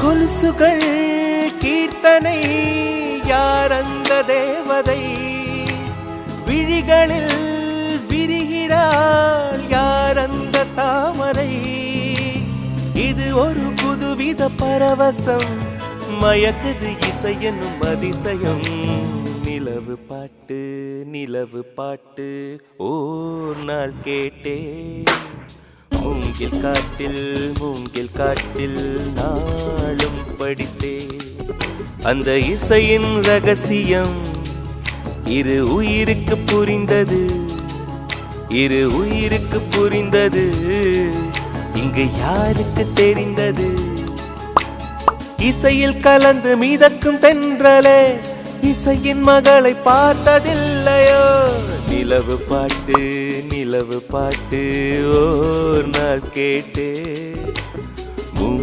கொலுசுகள் கீர்த்தனை யார் அந்த தேவதை விழிகளில் விரிகிறாள் யார் அந்த தாமரை இது ஒரு புதுவித பரவசம் மயக்குது இசை என்னும் அதிசயம் நிலவு பாட்டு ஓர் நாள் கேட்டே மூங்கில் காட்டில் நாளும் படித்தே அந்த இசையின் ரகசியம் இரு உயிருக்கு புரிந்தது இங்கு யாருக்கு தெரிந்தது இசையில் கலந்து மிதக்கும் தென்றலே இசையின் மகளை பார்த்ததில்லையோ நிலவு பாட்டு ஓர் நாள் கேட்டே